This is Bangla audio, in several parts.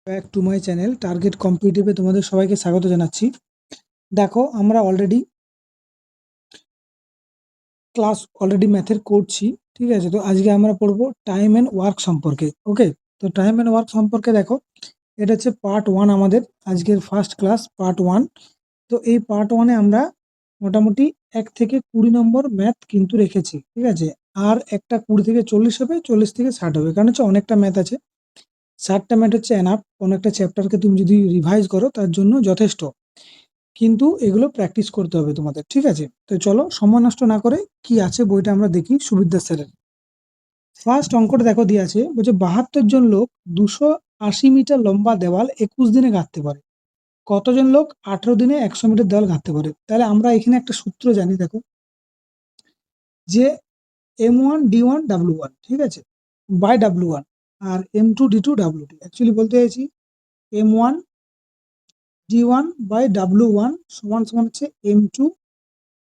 Back to my channel target কম্পিটিটিভে তোমাদের সবাইকে স্বাগত জানাচ্ছি। দেখো আমরা ক্লাস ম্যাথের করছি, ঠিক আছে? তো আজকে আমরা পড়বো টাইম অ্যান্ড ওয়ার্ক সম্পর্কে। ওকে, তো টাইম অ্যান্ড ওয়ার্ক সম্পর্কে দেখো, এটা হচ্ছে পার্ট 1 আমাদের আজকের ফার্স্ট ক্লাস পার্ট 1। তো এই পার্ট 1-এ আমরা মোটামুটি 1 থেকে 20 নম্বর ম্যাথ কিন্তু রেখেছি, ঠিক আছে? আর একটা 20 থেকে 40 হবে, 40 থেকে 60 হবে, কারণ হচ্ছে অনেকটা ম্যাথ আছে। 60টা ম্যাথ হচ্ছে এনাফ, কোনো একটা চ্যাপ্টারকে তুমি যদি রিভাইজ করো তার জন্য যথেষ্ট, কিন্তু এগুলো প্র্যাকটিস করতে হবে তোমাদের, ঠিক আছে? তো চলো সময় নষ্ট না করে কি আছে বইটা আমরা দেখি সুবিদ্যা স্যারের। ফার্স্ট অঙ্কটা দেখো দিয়ে আছে, বলছে 72 জন লোক 280 মিটার লম্বা দেওয়াল 21 দিনে গাঁথতে পারে। কতজন লোক 18 দিনে 100 মিটার দেওয়াল গাঁথতে পারে? তাহলে আমরা এখানে একটা সূত্র জানি, দেখো, যে M1 D1 W1, ঠিক আছে, by W1 R M2 D2 W2। Actually বলতে চাইছি M1 D1 বাই W1 সমান সমান হচ্ছে M2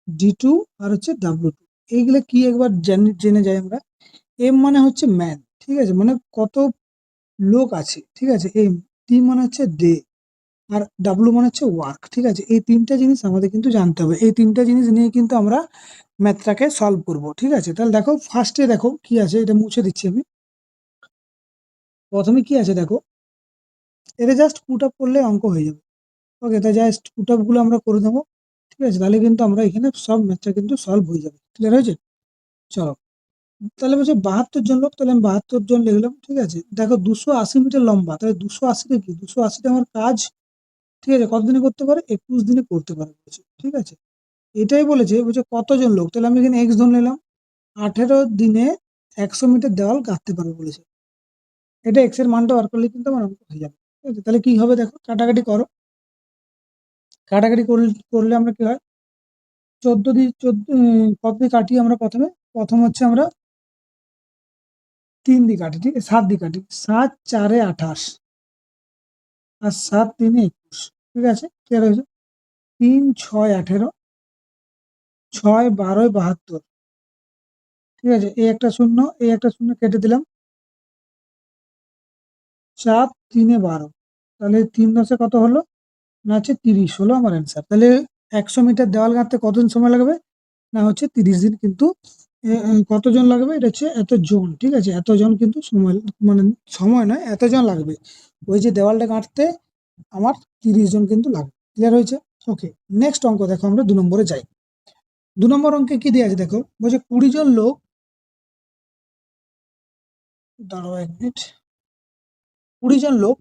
D2 আর হচ্ছে W2। এইগুলো কি একবার জেনে যাই আমরা। M মানে হচ্ছে ম্যান, ঠিক আছে, মানে কত লোক আছে, ঠিক আছে। M, D মানে হচ্ছে ডে, আর W মানে হচ্ছে ওয়ার্ক, ঠিক আছে। এই তিনটা জিনিস আমাদের কিন্তু জানতে হবে। এই তিনটা জিনিস নিয়ে কিন্তু আমরা ম্যাথটাকে সলভ করব, ঠিক আছে। তাহলে দেখো ফার্স্টে দেখো কি আছে, এটা মুছে দিচ্ছি আমি। প্রথমে কি আছে দেখো, এটা জাস্ট পুট আপ করলে অঙ্ক হয়ে যাবে। ওকে, তাই জাস্ট পুট আপ গুলো আমরা করে দেবো, ঠিক আছে। তাহলে কিন্তু আমরা এখানে সব ম্যাথটা কিন্তু সলভ হয়ে যাবে। ক্লিয়ার হয়েছে? চলো, তাহলে বলছে 72 জন লোক, তাহলে আমি 72 জন লিখলাম, ঠিক আছে। দেখো 280 মিটার লম্বা, তাহলে 280টা কি, 280টা আমার কাজ, ঠিক আছে, কতদিনে করতে পারে? 21 দিনে করতে পারে বলেছে, ঠিক আছে। এটাই বলেছে, বলছে কতজন লোক, তাহলে আমি এখানে এক্স ধরে নিলাম। 18 দিনে 100 মিটার দেওয়াল গাঁথতে পারবে বলেছে। এটা এক্স এর মানটা বার করলে কিন্তু আমার অঙ্ক হয়ে যাবে, ঠিক আছে। তাহলে কি হবে দেখো, কাটাকাটি করো। কাটাকাটি করলে আমরা কি হয়, 14 দিয়ে 14 কত দিয়ে কাটি আমরা? প্রথম হচ্ছে আমরা 3 দিয়ে কাটি, ঠিক আছে, 7 দিয়ে কাটি। 7 4 28 আর 7 3 21, ঠিক আছে, ক্লিয়ার হয়েছে। 3 6 18, 6 12 72, ঠিক আছে। এই একটা শূন্য, এই একটা শূন্য কেটে দিলাম। 4 3 12, তাহলে 3 10 কত হলো না, হচ্ছে 30 হলো আমার অ্যান্সার। তাহলে 100 মিটার দেওয়াল গাঁথতে কতদিন সময় লাগবে না, হচ্ছে 30 দিন। কিন্তু কতজন লাগবে, এটা হচ্ছে এতজন, ঠিক আছে। এতজন কিন্তু সময়, মানে সময় নয়, এতজন লাগবে। ওই যে দেওয়ালটা গাঁথতে আমার 30 জন কিন্তু লাগবে। ক্লিয়ার হয়েছে? ওকে, নেক্সট অঙ্ক দেখো, আমরা 2 নম্বরে যাই। 2 নম্বর অঙ্কে কি দিয়ে আছে দেখো, বলছে 20 জন লোক, দাঁড়াও 1 মিনিট, 20 জন লোক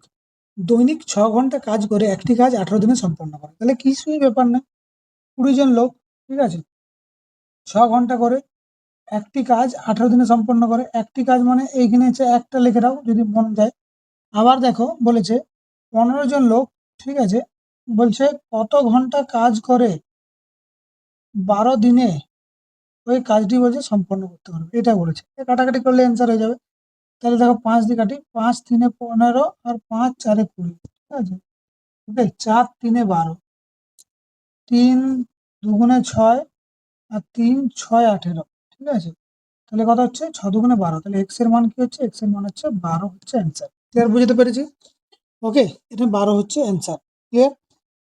দৈনিক 6 ঘন্টা কাজ করে একটি কাজ 18 দিনে সম্পন্ন করে। তাহলে কিছুই ব্যাপার না, 20 জন লোক, ঠিক আছে, 6 ঘন্টা করে একটি কাজ 18 দিনে সম্পন্ন করে। একটি কাজ মানে এইখানে হচ্ছে একটা লিখে দাও যদি মন যায়। আবার দেখো বলেছে 15 জন লোক, ঠিক আছে, বলছে কত ঘন্টা কাজ করে 12 দিনে ওই কাজটি বলছে সম্পন্ন করতে পারবে, এটা বলেছে। কাটাকাটি করলে অ্যান্সার হয়ে যাবে। তাহলে দেখো 5 দিয়ে কাটি, 5 3 15 আর 5 4 20, ঠিক আছে। ওকে, 4 3 12, 3 2 6 আর 3 6 18, ঠিক আছে। তাহলে কত হচ্ছে 6 2 12, তাহলে এক্স এর মান কি হচ্ছে, এক্স এর মান হচ্ছে 12 হচ্ছে অ্যান্সার। ক্লিয়ার, বুঝতে পেরেছি? ওকে, এটা 12 হচ্ছে অ্যান্সার। ক্লিয়ার।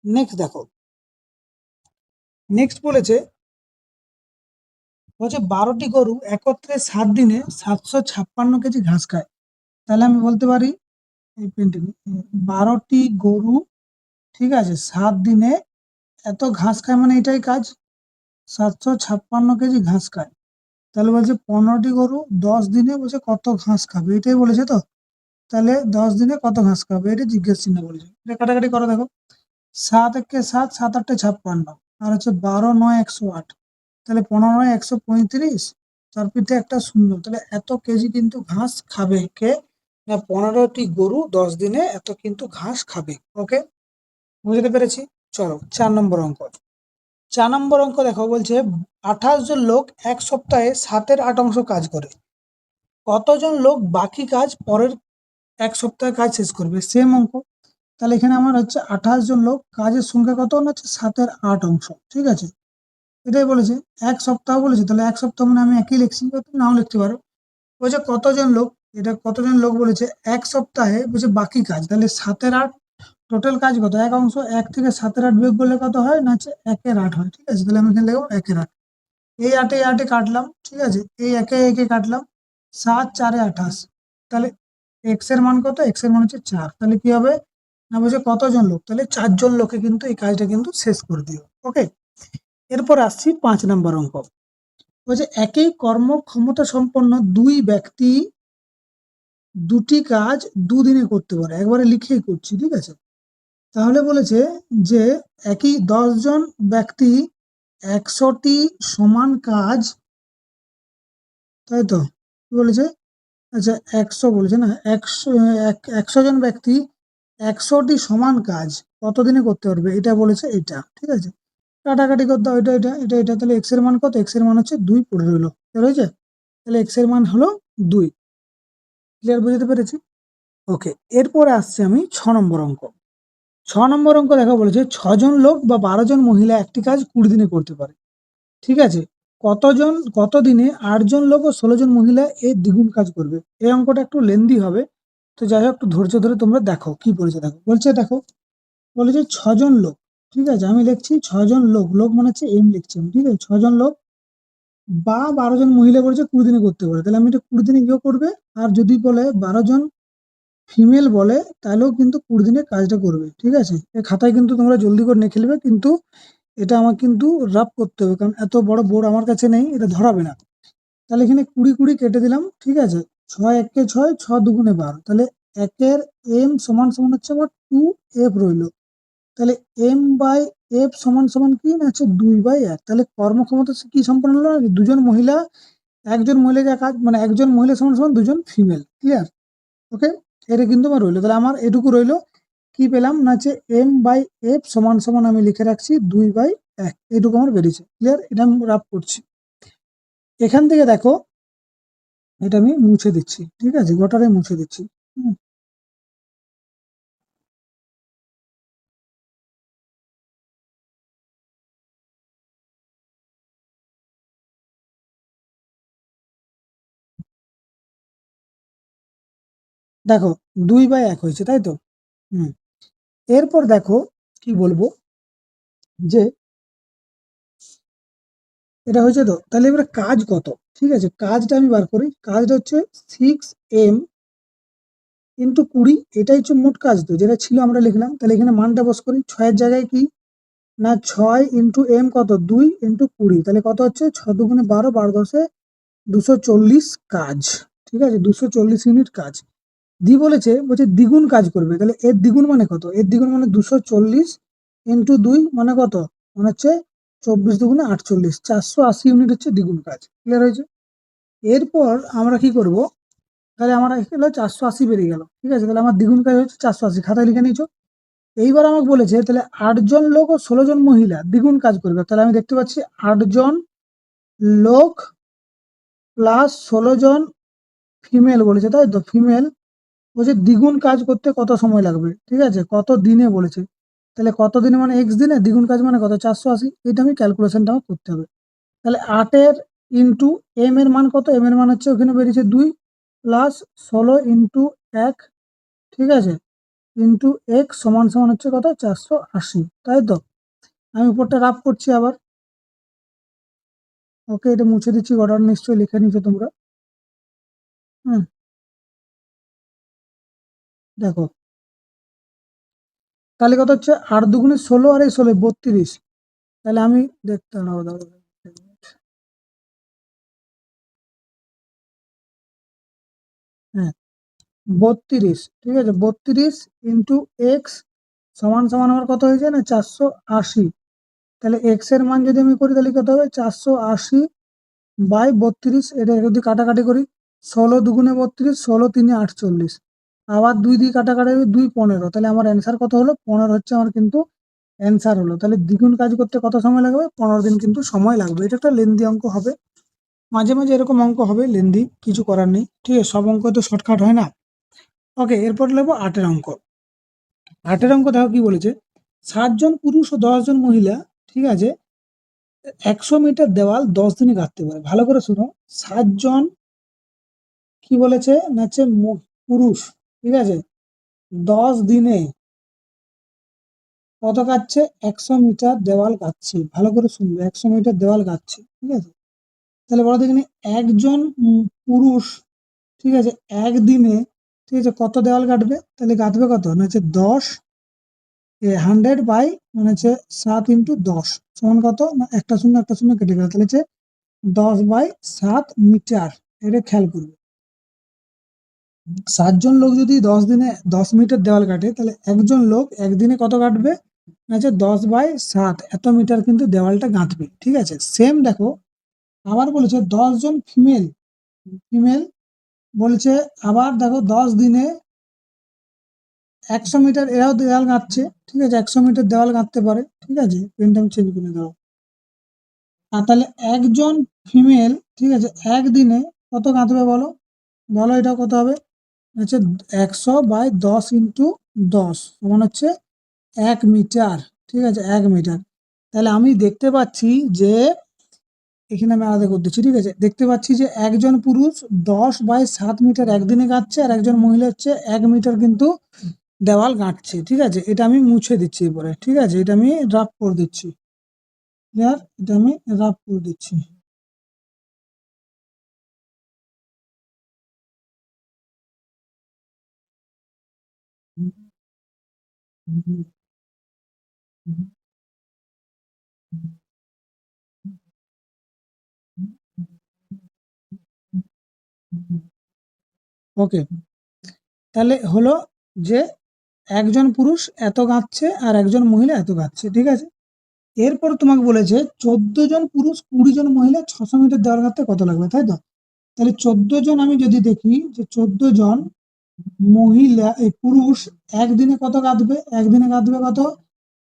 নেক্সট দেখো, নেক্সট বলেছে, 12টি গরু একত্রে 7 দিনে 756 কেজি ঘাস খায়। তাহলে আমি বলতে পারি, এই পেনটি 12টি গরু, ঠিক আছে, 7 দিনে এত ঘাস খায়, মানে এটাই কাজ, 756 কেজি ঘাস খায়। তাহলে বলছে 15টি গরু 10 দিনে বলছে কত ঘাস খাবে, এটাই বলেছে তো। তাহলে 10 দিনে কত ঘাস খাবে, এটা জিজ্ঞেস চিহ্ন বলেছে। এটা কাটাকাটি করো দেখো, 7 একে 7, 7 8 56, আর হচ্ছে 12 9 108, তাহলে 15 9 135, তার পিঠে একটা শূন্য। তাহলে এত কেজি কিন্তু ঘাস খাবে কে না, 15টি গরু 10 দিনে এত কিন্তু ঘাস খাবে। ওকে, বুঝতে পেরেছি। চলো 4 নম্বর অঙ্ক। 4 নম্বর অঙ্ক দেখো, বলছে 28 জন লোক এক সপ্তাহে 7 8 অংশ কাজ করে। কতজন লোক বাকি কাজ পরের 1 সপ্তাহে কাজ শেষ করবে? সেম অঙ্ক। তাহলে এখানে আমার হচ্ছে 28 জন লোক, কাজের সংখ্যা কত না, হচ্ছে 7 8 অংশ, ঠিক আছে। এটাই বলেছে, 1 সপ্তাহ বলেছে, তাহলে 1 সপ্তাহ মানে আমি একই লিখছি, নাও লিখতে পারো। বলছে কতজন লোক এটা কতজন লোক বলেছে এক সপ্তাহে বলছে বাকি কাজ, তাহলে 7-8 টোটাল কাজ কত, এক অংশ, 1 থেকে 7-8 বিয়োগ করলে কত হয় না হচ্ছে 1-8 হয়, ঠিক আছে। তাহলে আমি এখানে লিখবো 1-8, এই 8-8 কাটলাম, ঠিক আছে, এই 1-1 কাটলাম, 7-4-28, তাহলে এক্স এর মান কত, এক্স এর মান হচ্ছে 4, তাহলে কি হবে না বলছে কতজন লোক, তাহলে 4 জন লোকে কিন্তু এই কাজটা কিন্তু শেষ করে দিও। ওকে, এরপর আসছি 5 নম্বর অঙ্ক। বলছে একই কর্মক্ষমতা সম্পন্ন দুই ব্যক্তি দুটি কাজ দুদিনে করতে পারে, একবারে লিখেই করছি, ঠিক আছে। তাহলে বলেছে যে একই 10 জন ব্যক্তি 100টি সমান কাজ, তাই তো কি বলেছে, আচ্ছা 100 বলেছে না, 100 জন ব্যক্তি 100টি সমান কাজ কতদিনে করতে পারবে, এটা বলেছে, এটা ঠিক আছে। কাটাকাটি করতে হবে, এটা, তাহলে এক্স এর মান কত, এক্স এর মান হচ্ছে 2 পড়ে রইলো, রয়েছে, তাহলে এক্স এর মান হলো 2। ক্লিয়ার, বুঝতে পেরেছি। ওকে, এরপরে আসছে আমি 6 নম্বর অঙ্ক। 6 নম্বর অঙ্ক দেখা বলেছে 6 জন লোক বা 12 জন মহিলা একটি কাজ 20 দিনে করতে পারে, ঠিক আছে। কত দিনে 8 জন লোক ও 16 জন মহিলা এর দ্বিগুণ কাজ করবে। এই অঙ্কটা একটু লেন্দি হবে, তো যাই হোক একটু ধৈর্য ধরে তোমরা দেখো কি বলেছে। দেখো বলেছে 6 জন লোক, ঠিক আছে, আমি লিখছি 6 জন লোক, লোক মানে হচ্ছে এম লিখছি আমি, ঠিক আছে। 6 জন লোক বা 12 জন মহিলা বলেছে 20 দিনে করতে পারে, তাহলে আমি এটা 20 দিনে কিও করবে, আর যদি বলে 12 জন ফিমেল বলে তাহলেও কিন্তু 20 দিনে কাজটা করবে, ঠিক আছে। এই খাতায় কিন্তু তোমরা জলদি করে লিখে নেবে, কিন্তু এটা আমার কিন্তু রাফ করতে হবে, কারণ এত বড় বোর্ড আমার কাছে নেই, এটা ধরাবে না। তাহলে এখানে 20-20 কেটে দিলাম, ঠিক আছে। 6-1-6, 6-2-12, তাহলে 1-এর এম সমান সমান হচ্ছে আমার 2f রইলো, তাহলে এম বাই এফ সমান সমান কি না হচ্ছে 2/1, তাহলে কর্মক্ষমতা কি সম্পন্ন হলো, 2 জন মহিলা, 1 জন মহিলাকে কাজ, মানে 1 জন মহিলা সমান সমান 2 জন ফিমেল, ক্লিয়ার। ওকে, এটা কিন্তু আমার রইলো, তাহলে আমার এটুকু রইলো, কি পেলাম না হচ্ছে এম বাই এফ সমান সমান আমি লিখে রাখছি 2/1, এইটুকু আমার বেরিয়েছে, ক্লিয়ার। এটা আমি রাফ করছি, এখান থেকে দেখো এটা আমি মুছে দিচ্ছি, ঠিক আছে, গোটাটাই মুছে দিচ্ছি। দেখো 2/1 হয়েছে, তাই তো। হুম, এরপর দেখো কি বলবো, যে এটা হয়েছে তো, তাহলে এবারে কাজ কত, ঠিক আছে, কাজটা আমি বার করি, কাজটা হচ্ছে 6m ইন্টু 20, এটাই হচ্ছে মোট কাজ, তো যেটা ছিল আমরা লিখলাম, তাহলে এখানে মানটা বস করি, 6-এর জায়গায় কি না 6 ইন্টু এম কত 2 ইন্টু 20, তাহলে কত হচ্ছে 6-2-12, 12-10-এ 240 কাজ, ঠিক আছে, 240 ইউনিট কাজ। বলছে দ্বিগুণ কাজ করবে, তাহলে এর দ্বিগুণ মানে কত, এর দ্বিগুণ মানে 240 ইন্টু 2 মানে কত, মানে হচ্ছে 24-2-48, 480 ইউনিট হচ্ছে দ্বিগুণ কাজ, ক্লিয়ার হয়েছে। এরপর আমরা কি করব, তাহলে আমার এখানে 480 বেরিয়ে গেল, ঠিক আছে, তাহলে আমার দ্বিগুণ কাজ হচ্ছে 480, খাতায় লিখে নিয়েছো। এইবার আমাকে বলেছে তাহলে 8 জন লোক ও 16 জন মহিলা দ্বিগুণ কাজ করবে, তাহলে আমি দেখতে পাচ্ছি 8 জন লোক প্লাস 16 জন ফিমেল বলেছে, তাই তো, ফিমেল বলছে দ্বিগুণ কাজ করতে কত সময় লাগবে, ঠিক আছে, কত দিনে বলেছে, তাহলে কত দিনে মানে এক্স দিনে, দ্বিগুণ কাজ মানে কত 480, এটা আমি ক্যালকুলেশনটা আমার করতে হবে। তাহলে 8-এর ইন্টু এম এর মান কত, এম এর মান হচ্ছে ওখানে বেরিয়েছে 2 প্লাস 16 ইন্টু 1, ঠিক আছে, ইন্টু এক্স সমান সমান হচ্ছে কত 480, তাই তো। আমি উপরটা রাফ করছি আবার, ওকে, এটা মুছে দিচ্ছি, অর্ডার নিশ্চয়ই লিখে নিচ্ছ তোমরা। হুম, দেখো তাহলে কত হচ্ছে 8-2-16, আর এই 16 32, তাহলে আমি দেখতে দাঁড়াও, হ্যাঁ 32, ঠিক আছে, 32 ইন্টু এক্স সমান সমান আমার কত হয়েছে না 480, তাহলে এক্স এর মান যদি আমি করি তাহলে কত হবে 480/32, এটা যদি কাটাকাটি করি, 16-2-32, 16-3-48, আবার 2 দিয়ে কাটাকাটি 2-15, তাহলে আমার অ্যান্সার কত হলো 15 হচ্ছে আমার কিন্তু অ্যান্সার হলো। তাহলে দ্বিগুণ কাজ করতে কত সময় লাগবে, 15 দিন কিন্তু সময় লাগবে। এটা একটা লেন্দি অঙ্ক হবে, মাঝে মাঝে এরকম অঙ্ক হবে লেন্দি, কিছু করার নেই, ঠিক আছে, সব অঙ্ক তো শর্টকাট হয় না। ওকে, এরপর নেবো 8-এর অঙ্ক। 8-এর অঙ্ক দেখো কি বলেছে, 7 জন পুরুষ ও 10 জন মহিলা, ঠিক আছে, 100 মিটার দেওয়াল 10 দিনে গাঁথতে পারে। ভালো করে শুনো, 7 জন কি বলেছে না হচ্ছে পুরুষ, ঠিক আছে, 10 দিনে কত কাটছে? 100 মিটার দেওয়াল কাটছে। ভালো করে শুনবে, 100 মিটার দেওয়াল কাটছে, ঠিক আছে। তাহলে বলো দেখিনি, একজন পুরুষ, ঠিক আছে, একদিনে, ঠিক আছে, কত দেওয়াল কাটবে? তাহলে কাটবে কত না হচ্ছে 100 বাই মানে হচ্ছে 7 × 10 সমান কত না, একটা শূন্য একটা শূন্য কেটে গেল, তাহলে হচ্ছে 10/7 মিটার। এটা খেয়াল করবে, 7 জন লোক যদি 10 দিনে 10 মিটার দেওয়াল কাটে, তাহলে একজন লোক একদিনে কত কাটবে না হচ্ছে 10/7 এত মিটার কিন্তু দেওয়ালটা গাঁথবে, ঠিক আছে। সেম দেখো, আবার বলেছে 10 জন ফিমেল, ফিমেল বলছে, আবার দেখো 10 দিনে 100 মিটার এরাও দেওয়াল গাঁথছে, ঠিক আছে, 100 মিটার দেওয়াল গাঁথতে পারে, ঠিক আছে। পেনটা আমি চেঞ্জ করে দাও। আর তাহলে একজন ফিমেল, ঠিক আছে, একদিনে কত গাঁথবে বলো, বলো এটা কত হবে? হচ্ছে 100/10 × 10 সমান হচ্ছে 1 মিটার, ঠিক আছে, 1 মিটার। তাহলে আমি দেখতে পাচ্ছি যে এখানে আমি আলাদা করে দিচ্ছি, ঠিক আছে, দেখতে পাচ্ছি যে একজন পুরুষ 10/7 মিটার একদিনে গাঁথছে, আর একজন মহিলা হচ্ছে 1 মিটার কিন্তু দেওয়াল গাঁথছে, ঠিক আছে। এটা আমি মুছে দিচ্ছি এরপরে, ঠিক আছে, এটা আমি রাফ করে দিচ্ছি, ক্লিয়ার, এটা আমি রাফ করে দিচ্ছি। ওকে, তাহলে হলো যে একজন পুরুষ এত গাঁথছে আর একজন মহিলা এত গাঁথছে, ঠিক আছে। এরপর তোমাকে বলেছে 14 জন পুরুষ 20 জন মহিলা 600 মিটার দেওয়াল গাঁথতে কত লাগবে, তাই তো। তাহলে 14 জন আমি যদি দেখি যে 14 জন মহিলা এই পুরুষ একদিনে কত গাঁথবে, একদিনে গাঁথবে কত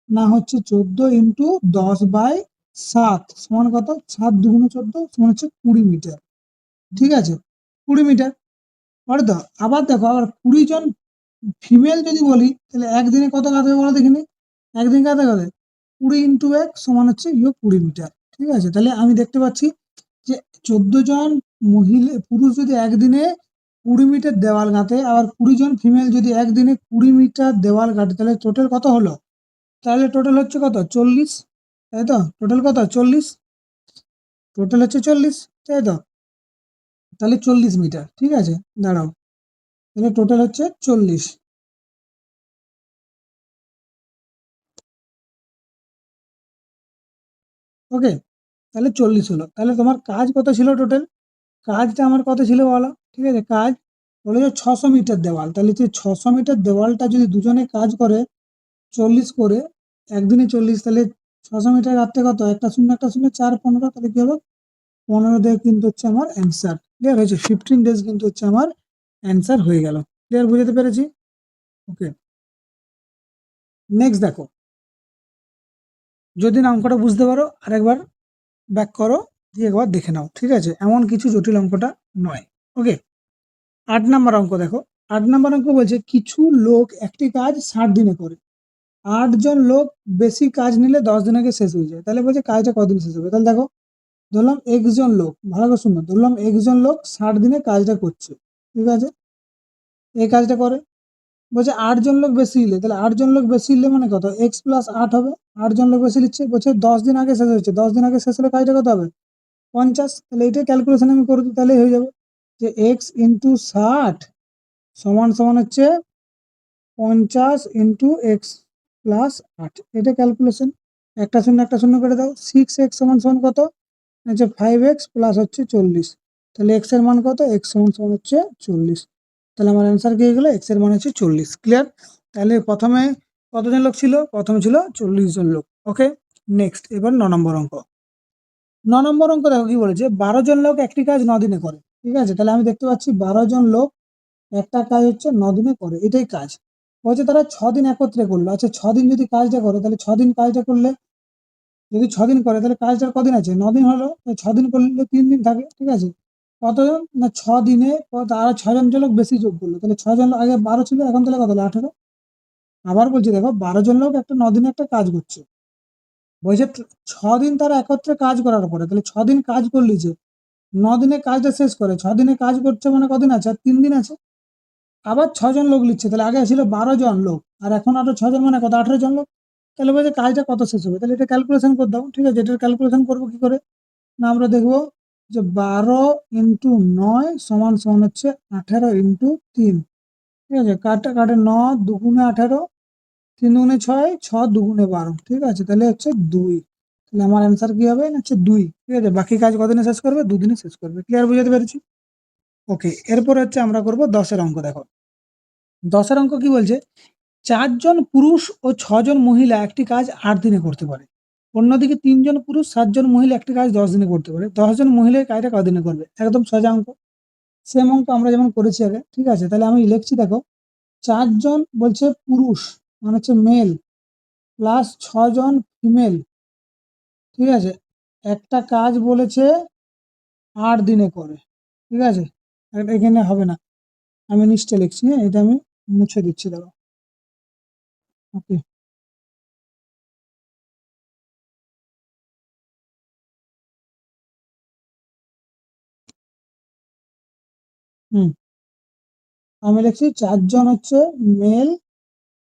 না হচ্ছে 14 × 10/7 সমান কত, 7×2 = 14 সমান হচ্ছে 20 মিটার, ঠিক আছে, 20 মিটার। পরে তো আবার দেখো, আবার 20 জন ফিমেল যদি বলি, তাহলে একদিনে কত গাঁথবে বলো দেখিনি, একদিন গাঁথে কত, 20 × 1 সমান হচ্ছে 20 মিটার, ঠিক আছে। তাহলে আমি দেখতে পাচ্ছি যে 14 জন মহিলা পুরুষ যদি একদিনে 20 মিটার দেওয়াল গাঁথে, আবার 20 জন ফিমেল যদি একদিনে 20 মিটার দেওয়াল গাঁথে, তাহলে টোটাল কত হলো? তাহলে টোটাল হচ্ছে কত, 40, তাই তো। টোটাল কত, 40, টোটাল হচ্ছে 40, তাই তো। তাহলে 40 মিটার, ঠিক আছে, দাঁড়াও, তাহলে টোটাল হচ্ছে 40। ওকে, তাহলে 40 হলো। তাহলে তোমার কাজ কত ছিল টোটাল? কাজটা আমার কত ছিল বলো, ঠিক আছে, কাজ বলে যে 600 মিটার দেওয়াল, তাহলে যে 600 মিটার দেওয়ালটা যদি দুজনে কাজ করে 40 করে, একদিনে 40, তাহলে 600 মিটার রাখতে কত, একটা শূন্য একটা শূন্য 4 15, তাহলে কি হলো 15 দিয়ে কিন্তু হচ্ছে আমার অ্যান্সার, ক্লিয়ার হয়েছে, 15 ডেজ কিন্তু হচ্ছে আমার অ্যান্সার হয়ে গেল, ক্লিয়ার, বুঝতে পেরেছি। ওকে, নেক্সট দেখো, যদি না অঙ্কটা বুঝতে পারো আরেকবার ব্যাক করো, দিয়ে একবার দেখে নাও, ঠিক আছে, এমন কিছু জটিল অঙ্কটা নয়। ওকে, 8 নম্বর অঙ্ক দেখো, 8 নম্বর অঙ্ক বলছে কিছু লোক একটি কাজ 60 দিনে করে, 8 জন লোক বেশি কাজ নিলে 10 দিন আগে শেষ হয়ে যায়, তাহলে বলছে কাজটা কদিন শেষ হবে। তাহলে দেখো, ধরলাম একজন লোক, ভালো করে শুনো, ধরলাম একজন লোক 60 দিনে কাজটা করছে, ঠিক আছে, এই কাজটা করে, বলছে 8 জন লোক বেশি নিলে, তাহলে 8 জন লোক বেশি নিলে মানে কত, x+8 হবে, 8 জন লোক বেশি নিচ্ছে, বলছে 10 দিন আগে শেষ হচ্ছে, 10 দিন আগে শেষ হলে কাজটা কত হবে, 50, তাহলে এইটাই ক্যালকুলেশন আমি করে দিই, তাহলে হয়ে যাবে যে x × 60 সমান সমান হচ্ছে 50 × x+8, এটা ক্যালকুলেশন। একটা শূন্য একটা শূন্য করে দাও, 6x সমান সমান কত হচ্ছে 5x প্লাস হচ্ছে 40, তাহলে x এর মান কত, x সমান সমান হচ্ছে 40, তাহলে আমার অ্যান্সার কি হয়ে গেলো, x এর মান হচ্ছে 40, ক্লিয়ার। তাহলে প্রথমে কতজন লোক ছিল, প্রথমে ছিল 40 জন লোক। ওকে, নেক্সট, এবার 9 নম্বর অঙ্ক। 9 নম্বর অঙ্ক দেখো কি বলেছে, 12 জন লোক একটি কাজ 9 দিনে করে, ঠিক আছে, তাহলে আমি দেখতে পাচ্ছি 12 জন লোক একটা কাজ হচ্ছে 9 দিনে করে, এটাই কাজ। বলছে তারা 6 দিন একত্রে করলো, আচ্ছা 6 দিন যদি কাজটা করে, তাহলে 6 দিন কাজটা করলে, যদি 6 দিন করে তাহলে কাজটার কদিন আছে, 9 দিন হলো, 6 দিন করলে 3 দিন থাকে, ঠিক আছে। কতজন না 6 দিনে আর 6 জন লোক বেশি যোগ করলো, তাহলে 6 জন আগে 12 ছিল, এখন তাহলে কত হলো, 18। আবার বলছি দেখো, 12 জন লোক একটা 9 দিনে একটা কাজ করছে, বলছে 6 দিন তারা একত্রে কাজ করার পরে, তাহলে 6 দিন কাজ করলি যে, দিনে কাজটা শেষ করে, 6 দিনে কাজ করছে মানে কদিন আছে? আর 3 দিন আছে। আবার 6 জন লোক লিখছে, তাহলে আগে ছিল 12 জন লোক, আর এখন আরো 6 জন মানে কত? 18 জন লোক। তাহলে বলছে কাজটা কত শেষ হবে? তাহলে এটা ক্যালকুলেশন করে দাও। ঠিক আছে, এটার ক্যালকুলেশন করবো কি করে? না আমরা দেখবো যে 12 × 9 সমান সমান হচ্ছে 18 × 3। ঠিক আছে, কাটটা কাটে 9 2 × 18, 3 × 6, 6 2 × 12। ঠিক আছে, তাহলে হচ্ছে 2। তাহলে আমার অ্যান্সার কি হবে? না হচ্ছে 2। ঠিক আছে, বাকি কাজ কদিনে শেষ করবে? 2 দিনে শেষ করবে। ক্লিয়ার, বুঝাতে পেরেছি? ওকে, এরপর হচ্ছে আমরা করব 10-এর অঙ্ক। দেখো 10-এর অঙ্ক কি বলছে? 4 জন পুরুষ ও 6 জন মহিলা একটি কাজ 8 দিনে করতে পারে। অন্যদিকে 3 জন পুরুষ 7 জন মহিলা একটি কাজ 10 দিনে করতে পারে। 10 জন মহিলা এই কাজটা কদিনে করবে? একদম সোজা অঙ্ক, সেম অঙ্ক আমরা যেমন করেছি আগে। ঠিক আছে, তাহলে আমি লিখছি, দেখো 4 জন বলছে পুরুষ মানে হচ্ছে মেল, প্লাস 6 জন ফিমেল। ঠিক আছে, একটা কাজ বলেছে 8 দিনে করে। ঠিক আছে, এখানে হবে না, আমি নিচটা লিখছি। হ্যাঁ, এটা আমি মুছে দিচ্ছি, দেখো। ওকে। হুম, আমি লিখছি 4 জন হচ্ছে মেল,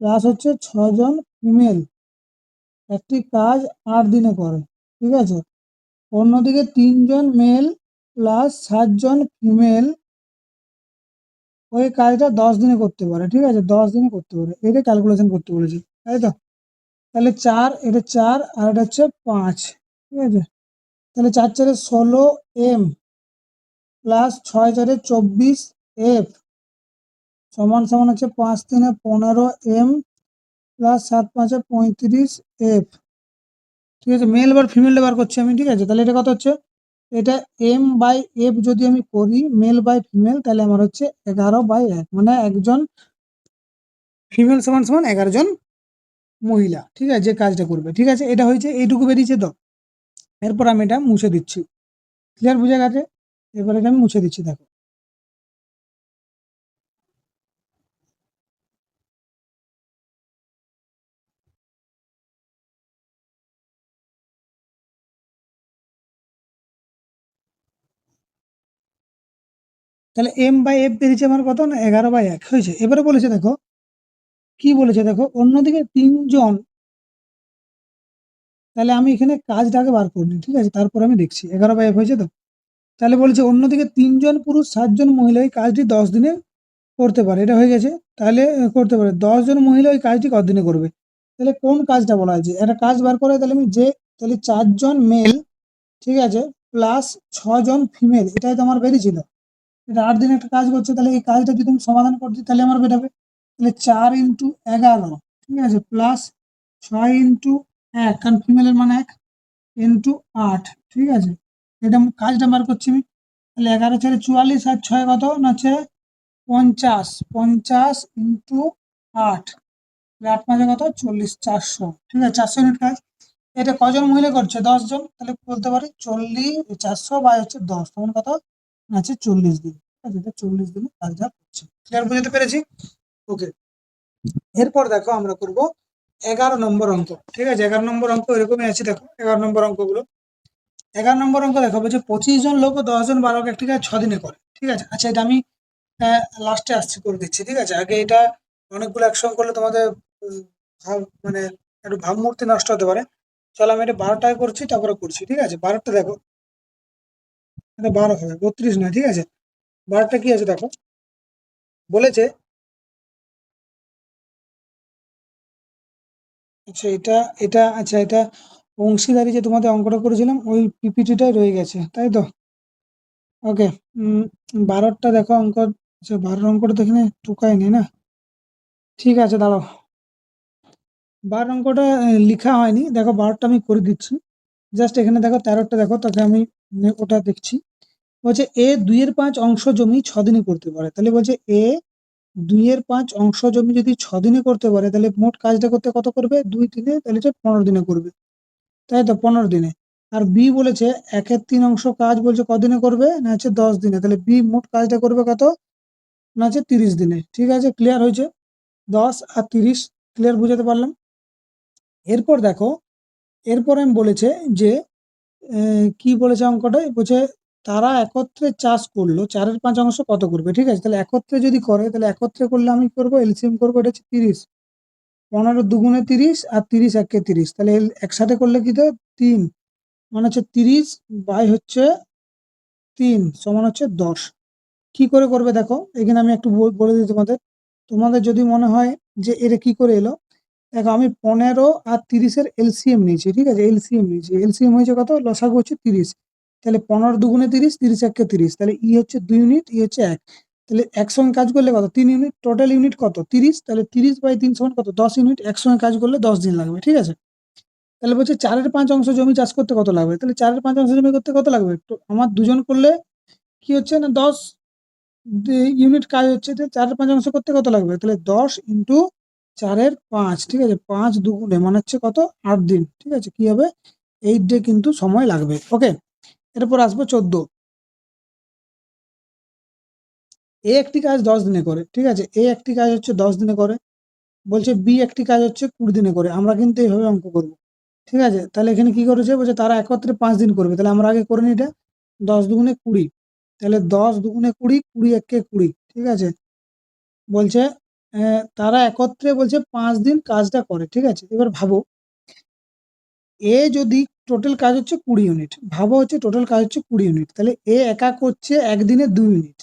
প্লাস হচ্ছে 6 জন ফিমেল একটি কাজ 8 দিনে করে। ঠিক আছে, অন্যদিকে 3 জন মেল প্লাস 7 জন ফিমেল ওই কাজটা 10 দিনে করতে পারে। ঠিক আছে, 10 দিনে করতে পারে, এটা ক্যালকুলেশন করতে বলেছি, তাই তো? তাহলে 4, এটা 4, আর এটা হচ্ছে 5। ঠিক আছে, তাহলে 4×4 = 16 M, প্লাস 6×4 = 24 F, সমান সমান হচ্ছে 5×3 = 15 M, প্লাস 7×5 = 35 F। ঠিক আছে, মেল বার ফিমেলটা বার করছি আমি। ঠিক আছে, তাহলে এটা কত হচ্ছে? এটা M/F যদি আমি করি মেল বাই ফিমেল, তাহলে আমার হচ্ছে 11/1, মানে একজন ফিমেল সমান সমান 11 জন মহিলা। ঠিক আছে, যে কাজটা করবে। ঠিক আছে, এটা হয়েছে, এইটুকু বেরিয়েছে তো। এরপর আমি এটা মুছে দিচ্ছি। ক্লিয়ার, বুঝে গেছে? এবার এটা আমি মুছে দিচ্ছি, দেখো। তাহলে M/F বেরিয়েছে আমার কত? না 11/1 হয়েছে। এবারে বলেছে, দেখো কি বলেছে, দেখো অন্যদিকে 3 জন, তাহলে আমি এখানে কাজটাকে বার করিনি। ঠিক আছে, তারপর আমি দেখছি 11/1 হয়েছে তো। তাহলে বলেছে অন্যদিকে 3 জন পুরুষ 7 জন মহিলা এই কাজটি 10 দিনে করতে পারে। এটা হয়ে গেছে, তাহলে করতে পারে 10 জন মহিলা ওই কাজটি কতদিনে করবে? তাহলে কোন কাজটা বলা হয়েছে? একটা কাজ বার করে, তাহলে আমি যে, তাহলে 4 জন মেল, ঠিক আছে, প্লাস 6 জন ফিমেল, এটাই তো আমার বেরিয়েছিল। এটা 8 দিনে একটা কাজ করছে, তাহলে এই কাজটা যদি আমি সমাধান করছি তাহলে আমার বেরোবে। তাহলে 4 × 11, ঠিক আছে, প্লাস 6 × 1, কারণ ফিমেলের মানে 1, ইন্টু 8। ঠিক আছে, এটা কাজটা বার করছি আমি। তাহলে 11×4 = 44, আর 6 কত? না হচ্ছে 50, 50 × 8, 8×5 কত? 40, 400। ঠিক আছে, 400 ইউনিট কাজ। এটা কজন মহিলা করছে? 10 জন, তাহলে বলতে পারি 40, 400/10 তখন কত? না হচ্ছে 40 দিন। ঠিক আছে, এটা 40 দিনে কাজটা করছে। ক্লিয়ার, বুঝতে পেরেছি? ওকে, এরপর দেখো আমরা করব 11 নম্বর অঙ্ক। ঠিক আছে, 11 নম্বর অঙ্ক এরকমই আছে, দেখো 11 নম্বর অঙ্কগুলো। 11 নম্বর অঙ্ক দেখো, বলছে 25 জন লোক ও 10 জন বালক একটি কাজ 6 দিনে করে। ঠিক আছে, আচ্ছা এটা আমি লাস্টে আসছি করে দিচ্ছি। ঠিক আছে, আগে এটা অনেকগুলো একসঙ্গে করলে তোমাদের মানে একটু ভাবমূর্তি নষ্ট হতে পারে। চলো আমি এটা 12টায় করছি, তারপরে করছি। ঠিক আছে, 12টা দেখো, এটা 12 হবে, 32 নয়। ঠিক আছে, 12টা কি আছে দেখো, বলেছে, আচ্ছা এটা, আচ্ছা এটা অংশীদারি যে তোমাদের অঙ্কটা করেছিলাম ওই পিপিটিটাই রয়ে গেছে, তাই তো? ওকে, 12টা দেখো অঙ্ক। আচ্ছা 12 অঙ্কটা তো এখানে টুকায়নি না। ঠিক আছে, দাঁড়াও, 12 অঙ্কটা লিখা হয়নি, দেখো 12টা আমি করে দিচ্ছি। জাস্ট এখানে দেখো 13টা দেখো, তাকে আমি ওটা দেখছি। বলছে এ 2/5 অংশ জমি 6 দিনে করতে পারে। তাহলে বলছে এ 2/5 অংশ জমি যদি 6 দিনে করতে পারে, তাহলে মোট কাজটা করতে কত করবে? 2 দিনে, তাহলে হচ্ছে 15 দিনে করবে, তাই তো? 15 দিনে। আর বি বলেছে 1/3 অংশ কাজ বলছে কদিনে করবে? না হচ্ছে 10 দিনে। তাহলে বি মোট কাজটা করবে কত? না হচ্ছে 30 দিনে। ঠিক আছে, ক্লিয়ার হয়েছে? 10 আর 30, ক্লিয়ার, বুঝাতে পারলাম? এরপর দেখো, এরপর আমি বলেছে যে কি বলেছে অঙ্কটায়, বলছে তারা একত্রে চাষ করলো 4/5 কত করবে, ঠিক আছে? তাহলে একত্রে যদি করে তাহলে একত্রে করলে আমি করবো এলসিএম করবো, এটা হচ্ছে 30, 15 দুগুণে 30 আর 30 একে 30, তাহলে একসাথে করলে কি তো 3, মানে হচ্ছে 30 বাই হচ্ছে 3 সমান হচ্ছে 10। কি করে করবে দেখো, এখানে আমি একটু বলে দিই তোমাদের। তোমাদের যদি মনে হয় যে এটা কি করে এলো, দেখো আমি 15 আর 30-এর এলসিএম নিয়েছি, ঠিক আছে? এলসিএম নিয়েছি, এলসিএম হয়েছে কত, লসাগু হচ্ছে 30, তাহলে 15 দুগুণে 30, 30 একে 30, তাহলে ই হচ্ছে 2 ইউনিট, ই হচ্ছে 1, তাহলে একসঙ্গে কাজ করলে কত, 3 ইউনিট, টোটাল ইউনিট কত 30, তাহলে 30/3 সমান কত 10 ইউনিট, একসঙ্গে কাজ করলে 10 দিন লাগবে, ঠিক আছে? তাহলে বলছে 4/5 জমি চাষ করতে কত লাগবে, তাহলে 4/5 জমি করতে কত লাগবে, তো আমার দুজন করলে কি হচ্ছে না 10 ইউনিট কাজ হচ্ছে, 4/5 করতে কত লাগবে, তাহলে 10 ইন্টু 4/5, ঠিক আছে? 5 দুগুণে মানে হচ্ছে কত, 8 দিন, ঠিক আছে? কি হবে, 8 ডে কিন্তু সময় লাগবে। ওকে, এরপর আসবো 14। এ একটি কাজ 10 দিনে করে, ঠিক আছে? এ একটি কাজ হচ্ছে 10 দিনে করে, বলছে বি একটি কাজ হচ্ছে 20 দিনে করে। আমরা কিন্তু এইভাবে অঙ্ক করবো, ঠিক আছে? তাহলে এখানে কি করেছে, বলছে তারা একত্রে 5 দিন করবে, তাহলে আমরা আগে করে নিই এটা, 10 দুগুণে 20, তাহলে 10 দুগুণে 20, 20 একে 20, ঠিক আছে? বলছে তারা একত্রে বলছে 5 দিন কাজটা করে, ঠিক আছে? এবার ভাবো, এ যদি টোটাল কাজ হচ্ছে 20 ইউনিট, ভাবো হচ্ছে টোটাল কাজ হচ্ছে 20 ইউনিট, তাহলে এ একা করছে একদিনে 2 ইউনিট,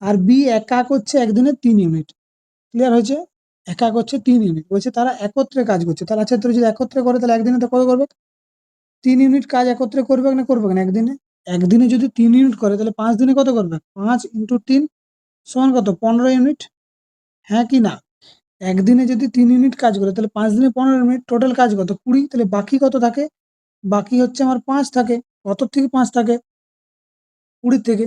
আর বি একা করছে একদিনে 3 ইউনিট। ক্লিয়ার হয়েছে? একা করছে 3 ইউনিট, বলছে তারা একত্রে কাজ করছে, তাহলে আচ্ছা তোর যদি একত্রে করে তাহলে একদিনে তো কত করবে, 3 ইউনিট কাজ একত্রে করবে না করবে না একদিনে, একদিনে যদি 3 ইউনিট করে তাহলে 5 দিনে কত করবে, 5 ইন্টু 3 সমান কত, 15 ইউনিট, হ্যাঁ কি না? একদিনে যদি 3 ইউনিট কাজ করে তাহলে 5 দিনে 15 মিনিট, টোটাল কাজ কত 20, তাহলে বাকি কত থাকে, বাকি হচ্ছে আমার 5 থাকে, কত থেকে 5 থাকে, 20 থেকে,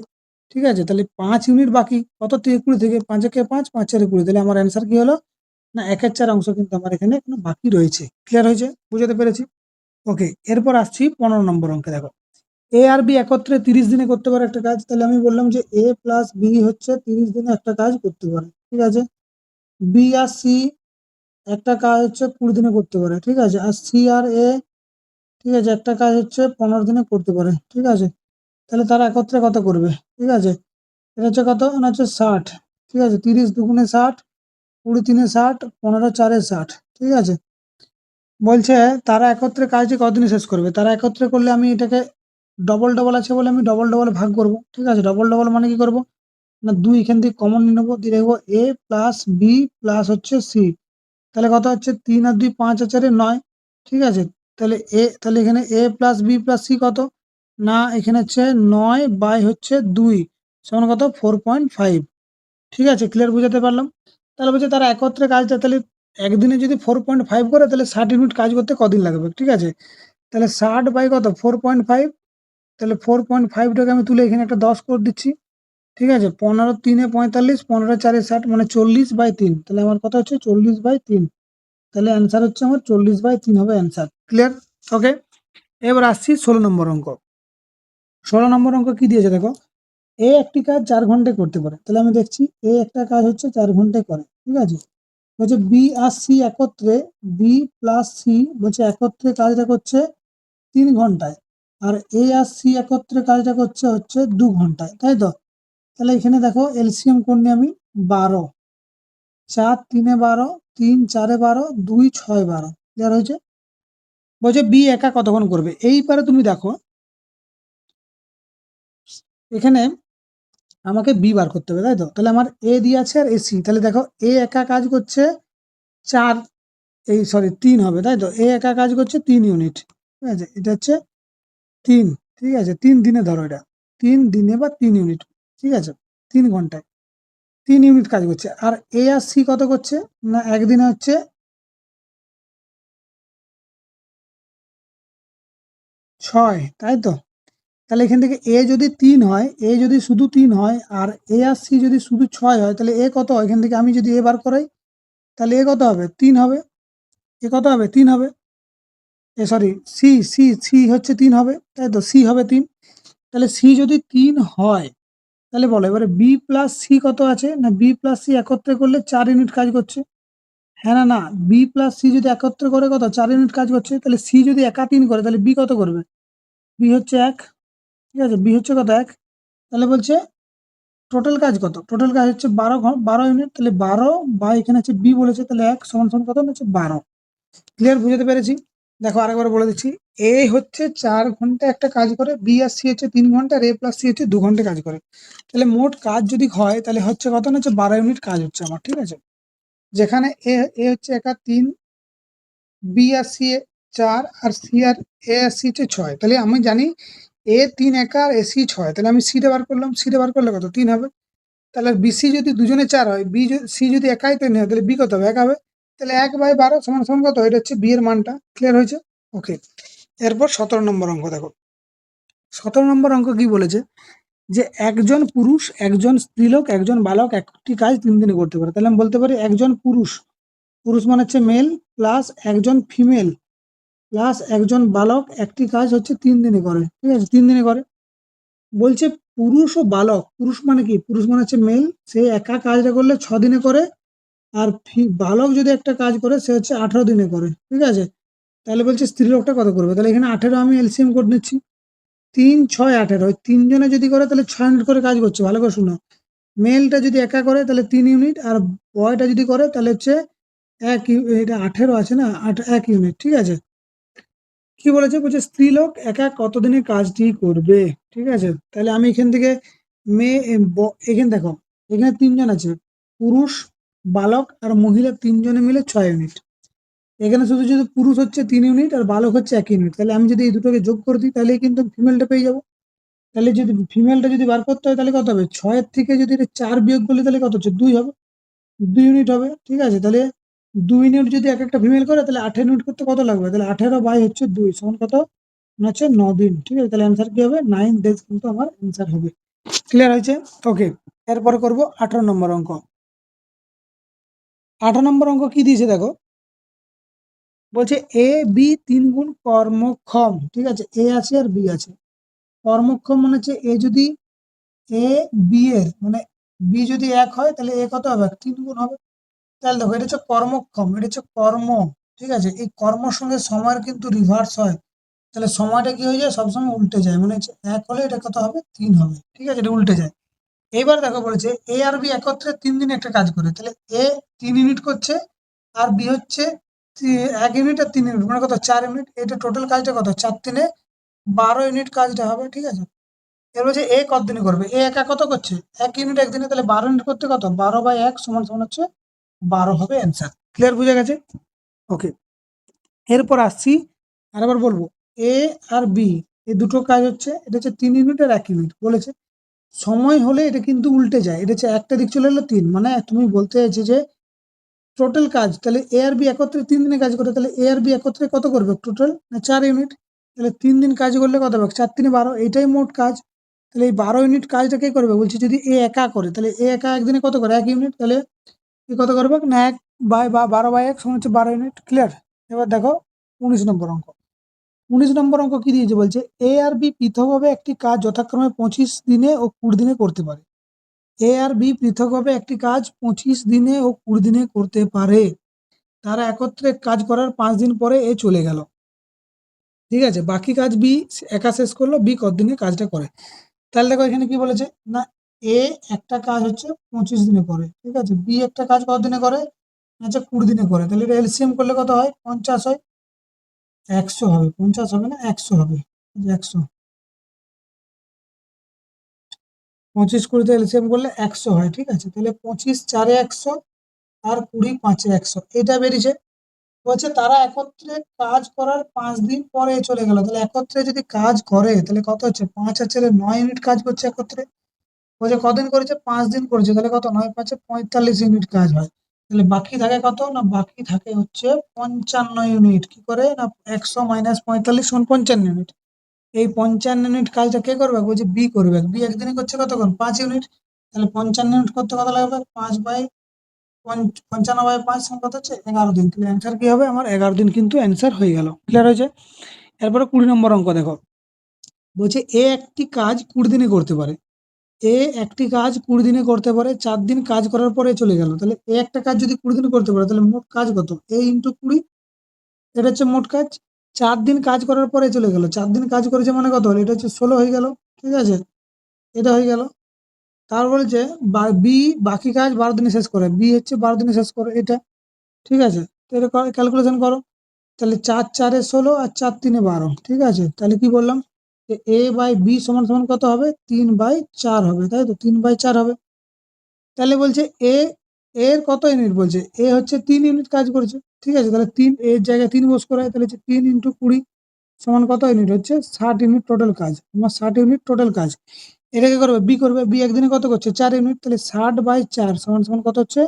ঠিক আছে? তাহলে 5 ইউনিট বাকি কত থেকে, 20 থেকে, 5 একে 5, 5 চারে 20, তাহলে আমার অ্যান্সার কি হলো, না 1/4 অংশ কিন্তু আমার এখানে এখনো বাকি রয়েছে। ক্লিয়ার হয়েছে, বুঝাতে পেরেছি? ওকে, এরপর আসছি 15 নম্বর অঙ্কে। দেখো, এ আর বি একত্রে 30 দিনে করতে পারে একটা কাজ, তাহলে আমি বললাম যে এ প্লাস বি হচ্ছে 30 দিনে একটা কাজ করতে পারে, ঠিক আছে? বি আর সি একটা কাজ হচ্ছে 20 দিনে করতে পারে, ঠিক আছে? আর সি আর এ, ঠিক আছে, একটা কাজ হচ্ছে 15 দিনে করতে পারে, ঠিক আছে? তাহলে তারা একত্রে কত করবে, ঠিক আছে? এটা হচ্ছে কত না, হচ্ছে 60, ঠিক আছে? 30 দুগুণে 60, 20 তিনে 60, 15 চারে 60, ঠিক আছে? বলছে তারা একত্রে কাজটি কতদিনে শেষ করবে, তারা একত্রে করলে আমি এটাকে ডবল ডবল আছে বলে আমি ডবল ডবল ভাগ করব, ঠিক আছে? ডবল ডবল মানে কি করব না, 2 এখান থেকে কমন নিয়ে নেবো, দিয়ে দেখবো এ প্লাস বি প্লাস হচ্ছে সি, তাহলে কত হচ্ছে 3 আর 2 5 আর 4 9, ঠিক আছে? তাহলে তাহলে এখানে এ প্লাস বি প্লাস সি কত, না এখানে হচ্ছে 9 বাই হচ্ছে 2 সমান কত 4.5, ঠিক আছে? ক্লিয়ার, বুঝাতে পারলাম? তাহলে বলছে তারা একত্রে কাজটা, তাহলে একদিনে যদি 4.5 করে তাহলে 60 ইউনিট কাজ করতে কদিন লাগবে, ঠিক আছে? তাহলে 60 বাই কত 4.5, তাহলে 4.5টাকে আমি তুলে এখানে একটা 10 করে দিচ্ছি, ঠিক আছে? 15 তিনে 45, 15 চারে 60, মানে 40/3, তাহলে আমার কথা হচ্ছে 40/3, তাহলে অ্যান্সার হচ্ছে আমার 40/3 হবে অ্যান্সার। ক্লিয়ার? ওকে, এবার আসছি 16 নম্বর অঙ্ক। 16 নম্বর অঙ্ক কি দিয়েছে দেখো, এ একটি কাজ 4 ঘন্টায় করতে পারে, তাহলে আমি দেখছি এ একটা কাজ হচ্ছে 4 ঘন্টায় করে, ঠিক আছে? বলছে বি আর সি একত্রে, বি প্লাস সি বলছে একত্রে কাজটা করছে 3 ঘন্টায়, আর এ আর সি একত্রে কাজটা করছে হচ্ছে 2 ঘন্টায়, তাই তো? তাহলে এখানে দেখো এলসিএম করনি আমি, 12, 4 3 12, 3 4 12, 2 6 12, ক্লিয়ার হয়েছে? বলছে বি একা কতক্ষণ করবে, এইবারে তুমি দেখো এখানে আমাকে বি বার করতে হবে, তাই তো? তাহলে আমার এ দিয়ে আছে আর এসি, তাহলে দেখো এ একা কাজ করছে 4, এই সরি 3 হবে, তাই তো? এ একা কাজ করছে 3 ইউনিট, ঠিক আছে? এটা হচ্ছে 3, ঠিক আছে? 3 দিনে ধরো এটা, 3 দিনে বা 3 ইউনিট, ঠিক আছে? 3 ঘন্টায় 3 ইউনিট কাজ করছে, আর এ আর সি কত করছে, না একদিনে হচ্ছে 6, তাই তো? তাহলে এখান থেকে এ যদি 3 হয়, এ যদি শুধু 3 হয়, আর এ আর সি যদি শুধু 6 হয়, তাহলে এ কত হয়, এখান থেকে আমি যদি এ বার করাই তাহলে এ কত হবে, 3 হবে, এ কত হবে 3 হবে, এ সরি সি সি সি হচ্ছে 3 হবে, তাই তো? সি হবে 3, তাহলে সি যদি 3 হয় তাহলে বলো এবারে বি প্লাস সি কত আছে, না বি প্লাস সি একত্রে করলে 4 ইউনিট কাজ করছে, হ্যাঁ না না, বি প্লাস সি যদি একত্রে করে কত 4 ইউনিট কাজ করছে, তাহলে সি যদি একা 3 করে তাহলে বি কত করবে, বি হচ্ছে 1, ঠিক আছে, বি হচ্ছে কত 1, তাহলে বলছে টোটাল কাজ কত, টোটাল কাজ হচ্ছে 12 ইউনিট, তাহলে 12 বা এখানে হচ্ছে বি বলেছে, তাহলে 1 সমান সমান কত হচ্ছে 12। ক্লিয়ার, বুঝতে পেরেছি। দেখো আরেকবার বলে দিচ্ছি, এ হচ্ছে 4 ঘন্টা একটা কাজ করে, বি আর সি হচ্ছে 3 ঘন্টা, আর এ প্লাস সি হচ্ছে 2 ঘন্টা কাজ করে। তাহলে মোট কাজ যদি হয় তাহলে হচ্ছে কত না হচ্ছে 12 ইউনিট কাজ হচ্ছে আমার, ঠিক আছে। যেখানে এ এ হচ্ছে একা 3, বি আর সি 4, আর সি আর এ আর সি হচ্ছে 6, তাহলে আমি জানি এ 3 একা আর এ সি 6, তাহলে আমি সি টা বার করলাম, সি টা বার করলে কত 3 হবে। তাহলে বিসি যদি দুজনে 4 হয়, সি যদি একাই 3 হয়, তাহলে বি কত হবে 1 হবে। তাহলে 1/12 সমান সমান কত, এটা হচ্ছে বি এর মানটা। ক্লিয়ার হয়েছে, ওকে। এরপর 17 নম্বর অঙ্ক দেখো। 17 নম্বর অঙ্ক কি বলেছে, যে একজন পুরুষ, একজন স্ত্রীলোক, একজন বালক একটি কাজ 3 দিনে করতে পারে। তাহলে আমি বলতে পারি একজন পুরুষ, পুরুষ মানে হচ্ছে মেল, প্লাস একজন ফিমেল, প্লাস একজন বালক একটি কাজ হচ্ছে 3 দিনে করে, ঠিক আছে, 3 দিনে করে। বলছে পুরুষ ও বালক, পুরুষ মানে কি, পুরুষ মানে হচ্ছে মেল, সে একা কাজটা করলে 6 দিনে করে, আর বালক যদি একটা কাজ করে সে হচ্ছে 18 দিনে করে, ঠিক আছে। তাহলে বলছে স্ত্রী লোকটা কত করবে, তাহলে এখানে 18 আমি এলসিএম করে নিচ্ছি, 3, 6, 18, ওই তিনজনে যদি করে তাহলে 6 ইউনিট করে কাজ করছে, ভালো করে শুনো। মেলটা যদি একা করে তাহলে 3 ইউনিট, আর বয়টা যদি করে তাহলে হচ্ছে এটা 18 আছে না, 1 ইউনিট, ঠিক আছে। কি বলেছে, বলছে স্ত্রীলোক একা কতদিনে কাজটি করবে, ঠিক আছে। তাহলে আমি এখান থেকে মেয়ে এখানে দেখো, এখানে 3 জন আছে, পুরুষ, বালক আর মহিলা, 3 জনে মিলে 6 ইউনিট। এখানে শুধু শুধু পুরুষ হচ্ছে 3 ইউনিট আর বালক হচ্ছে 1 ইউনিট, তাহলে আমি যদি এই দুটোকে যোগ করে দিই তাহলে কিন্তু ফিমেলটা পেয়ে যাবো। তাহলে যদি ফিমেলটা যদি বার করতে হয় তাহলে কত হবে, 6-এর থেকে যদি 4 বিয়োগ করলে তাহলে কত হচ্ছে 2 হবে, 2 ইউনিট হবে, ঠিক আছে। তাহলে 2 ইউনিট যদি এক একটা ফিমেল করে তাহলে 18 ইউনিট করতে কত লাগবে, তাহলে 18/2 সমান কত হচ্ছে 9 দিন, ঠিক আছে। তাহলে অ্যান্সার কি হবে 9 ডেজ, কিন্তু আমার অ্যান্সার হবে। ক্লিয়ার হয়েছে, ওকে। এরপর করব 18 নম্বর অঙ্ক। 18 নম্বর অঙ্ক কি দিয়েছে দেখো, বলছে এ বি 3 গুণ কর্মক্ষম, ঠিক আছে, এ আছে আর বি আছে। কর্মক্ষম মানে হচ্ছে এ যদি এ বি এর মানে বি যদি 1 হয় তাহলে এ কত হবে 3 গুণ হবে। তাহলে দেখো এটা হচ্ছে কর্মক্ষম, এটা হচ্ছে কর্ম, ঠিক আছে। এই কর্মর সঙ্গে সময়ের কিন্তু রিভার্স হয়, তাহলে সময়টা কি হয়ে যায় সবসময় উল্টে যায়, মানে হচ্ছে 1 হলে এটা কত হবে 3 হবে, ঠিক আছে, এটা উল্টে যায়। এইবার দেখো বলেছে এ আর বি একত্রে 3 দিনে একটা কাজ করে, তাহলে এ 3 ইউনিট করছে, আর বি হচ্ছে 1 ইউনিট আর 3 ইউনিট, মানে কত 4 ইউনিট। এটা টোটাল কাজটা কত 4 3 12 ইউনিট কাজটা হবে, ঠিক আছে। এর বলছে এ কত দিনে করবে, এ একা কত করছে 1 ইউনিট একদিনে, তাহলে 12 ইউনিট করতে কত 12/1 সমান সমান হচ্ছে 12 হবে অ্যান্সার। ক্লিয়ার, বুঝে গেছে, ওকে। এরপর আসছি, আরেকবার বলবো, এ আর বি এই দুটো কাজ হচ্ছে, এটা হচ্ছে 3 ইউনিট আর 1 ইউনিট বলেছে। সময় হলে এটা কিন্তু উল্টে যায়, এটা হচ্ছে একটা দিক চলে এলো 3, মানে তুমি বলতে চাইছো যে টোটাল কাজ, তাহলে এ আর বি একত্রে 3 দিনে কাজ করে, তাহলে এ আর বি একত্রে কত করবে টোটাল 4 ইউনিট, তাহলে 3 দিন কাজ করলে কত হবে 4 3 12, এটাই মোট কাজ। তাহলে এই 12 ইউনিট কাজটা কে করবে বলছি, যদি এ একা করে তাহলে এ একা একদিনে কত করে 1 ইউনিট, তাহলে এ কত করবে না 12/1 সমান হচ্ছে 12 ইউনিট। ক্লিয়ার। এবার দেখো 19 নম্বর অঙ্ক। 19 নম্বর অঙ্ক কি দিয়েছে, বলছে এ আর বি পৃথকভাবে একটি কাজ যথাক্রমে 25 দিনে ও 20 দিনে করতে পারে। এ আর বি পৃথকভাবে একটি কাজ 25 দিনে ও 20 দিনে করতে পারে, তারা একত্রে কাজ করার 5 দিন পরে এ চলে গেল, ঠিক আছে। বাকি কাজ বি একা শেষ করলো, বি কতদিনে কাজটা করে। তাহলে দেখো এখানে কি বলেছে না, এ একটা কাজ হচ্ছে 25 দিনে করে, ঠিক আছে, বি একটা কাজ কতদিনে করে আচ্ছা 20 দিনে করে, তাহলে এটা এলসিএম করলে কত হয় 50 হয়, 100 হবে, 50 হবে না 100 হবে, 100, 25 20 এলসিএম করলে 100 হয়, ঠিক আছে। তাহলে 25 4 100 আর 20 5 100, এটা বেরিয়েছে। বলছে তারা একত্রে কাজ করার 5 দিন পরে চলে গেল, তাহলে একত্রে যদি কাজ করে তাহলে কত হচ্ছে 5 আর 4 9 ইউনিট কাজ করছে একত্রে। বলছে কদিন করেছে 5 দিন করেছে, তাহলে কত 9 5 45 ইউনিট কাজ হয়। তাহলে বাকি থাকে কত না, বাকি থাকে হচ্ছে 55 ইউনিট। কি করে না 100 - 45 সমান 55 ইউনিট। এই 55 ইউনিট কাজটা কে করবে বলছে বি করবে, বি একদিনে করছে কতক্ষণ 5 ইউনিট, তাহলে 55 ইউনিট করতে কত লাগবে 55/5 সমান কত হচ্ছে 11 দিন, তাহলে অ্যান্সার কি হবে আমার 11 দিন, কিন্তু অ্যান্সার হয়ে গেল। ক্লিয়ার হয়েছে। এরপরে 20 নম্বর অঙ্ক দেখো, বলছে এ একটি কাজ 20 দিনে করতে পারে, এ একটি কাজ 20 দিনে করতে পারে, 4 দিন কাজ করার পরে চলে গেল, তাহলে এ একটা কাজ যদি 20 দিনে করতে পারে তাহলে মোট কাজ কত এ ইন্টু 20, এটা হচ্ছে মোট কাজ। 4 দিন কাজ করার পরে চলে গেল, 4 দিন কাজ করেছে মানে কত হলো, এটা হচ্ছে 16 হয়ে গেল। ঠিক আছে, এটা হয়ে গেল। তার বলছে বি বাকি কাজ 12 দিনে শেষ করে, বি হচ্ছে 12 দিনে শেষ করে এটা, ঠিক আছে। তো এটা ক্যালকুলেশন করো, তাহলে 4 4 16 আর 4 3 12, ঠিক আছে। তাহলে কি বললাম, যে এ বাই বি সমান সমান কত হবে, 3/4 হবে, তাই তো 3/4 হবে। তাহলে বলছে এ এর কত ইউনিট, বলছে এ হচ্ছে 3 ইউনিট কাজ করেছে, ঠিক আছে। তাহলে এর জায়গায় 3 বস করা হয়, তাহলে হচ্ছে 3 × 20 সমান কত ইউনিট, হচ্ছে 60 ইউনিট টোটাল কাজ, আমার 60 ইউনিট টোটাল কাজ। এটাকে করবে বি, করবে বি একদিনে কত করছে, 4 ইউনিট, তাহলে 60/4 সমান সমান কত হচ্ছে,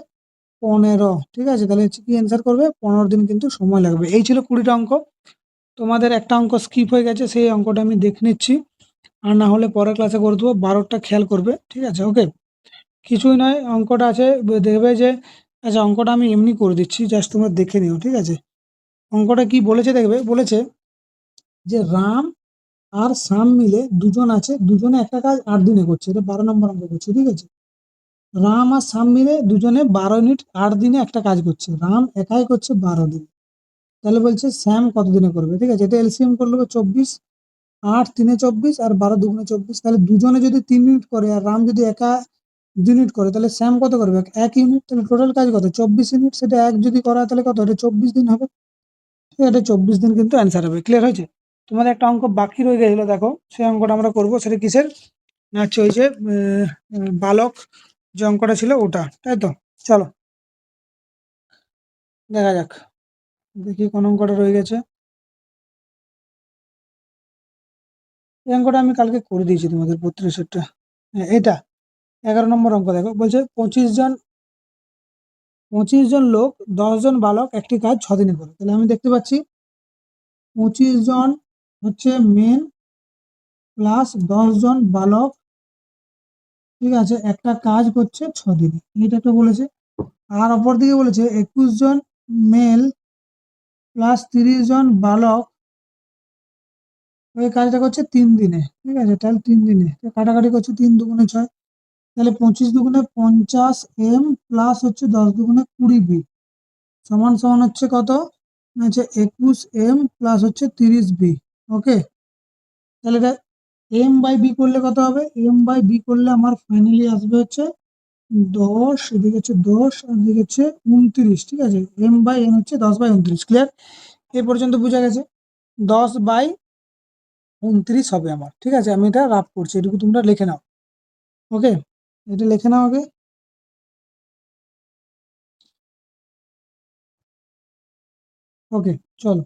15, ঠিক আছে। তাহলে হচ্ছে কি অ্যান্সার করবে, 15 দিন কিন্তু সময় লাগবে। এই ছিল 20টা অঙ্ক। তোমাদের একটা অঙ্ক স্কিপ হয়ে গেছে, সেই অঙ্কটা আমি দেখে নিচ্ছি, আর না হলে পরের ক্লাসে করে দেবো, 12টা খেয়াল করবে, ঠিক আছে, ওকে। কিছুই নয়, অঙ্কটা আছে, দেখবে যে, আচ্ছা অঙ্কটা আমি এমনি করে দিচ্ছি, জাস্ট তোমরা দেখে নিও, ঠিক আছে। অঙ্কটা কি বলেছে দেখবে, বলেছে যে রাম আর শ্যাম মিলে দুজন আছে, দুজনে একটা কাজ 8 দিনে করছে, এটা 12 নম্বর অঙ্ক করছে, ঠিক আছে। রাম আর শ্যাম মিলে দুজনে 12 ইউনিট 8 দিনে একটা কাজ করছে, রাম একাই করছে 12 দিন। তাহলে বলছে শ্যাম কত দিনে করবে, ঠিক আছে। এটা এলসিএম করে নেবে, 24, 8 3 24 আর 12 2 24। তাহলে দুজনে যদি 3 ইউনিট করে আর রাম যদি একা 2 ইউনিট করে, তাহলে শ্যাম কত করবে, 1 ইউনিট। তাহলে টোটাল কাজ কত, 24 ইউনিট, সেটা এক যদি করা হয় তাহলে কত, এটা 24 দিন হবে। ঠিক আছে, এটা 24 দিন কিন্তু অ্যান্সার হবে। ক্লিয়ার হয়েছে? তোমাদের একটা অঙ্ক বাকি রয়ে গেছিল, দেখো সেই অঙ্কটা আমরা করবো, সেটা কিসের না, হচ্ছে ওই যে বালক যে অঙ্কটা ছিল ওটা, তাই তো। চলো দেখা যাক, দেখি কোন অঙ্কটা রয়ে গেছে। এই অঙ্কটা আমি কালকে করে দিয়েছি তোমাদের 32টা। হ্যাঁ, এটা 11 নম্বর অঙ্ক। দেখো বলছে 25 জন লোক, 10 জন বালক একটি কাজ 6 দিনে করে। তাহলে আমি দেখতে পাচ্ছি 25 জন হচ্ছে মেন প্লাস 10 জন বালক, ঠিক আছে, একটা কাজ করছে 6 দিনে, এটা একটা বলেছে। আর অপর দিকে বলেছে 21 জন মেল প্লাস 30 জন বালক ওই কাজটা করছে 3 দিনে, ঠিক আছে। তাহলে 3 দিনে কাটাকাটি করছে, 3 2 গুণে 6, তাহলে 25 2 গুণে 50 এম প্লাস হচ্ছে 10 2 গুণে 20 বি সমান সমান হচ্ছে কত, হচ্ছে 21 এম প্লাস হচ্ছে 30 বি। ওকে, তাহলে এটা এম বাই বি করলে কত হবে, এম বাই বি করলে আমার ফাইনালি আসবে হচ্ছে 10, এদিকে হচ্ছে 10 আর এদিকে হচ্ছে 29, ঠিক আছে। এম বাই এন হচ্ছে 10/29। ক্লিয়ার? এ পর্যন্ত বোঝা গেছে, 10/29 হবে আমার, ঠিক আছে। আমি এটা রাফ করছি, এটুকু তোমরা লিখে নাও, ওকে। এটা লিখে নাও আগে। ওকে, চলো।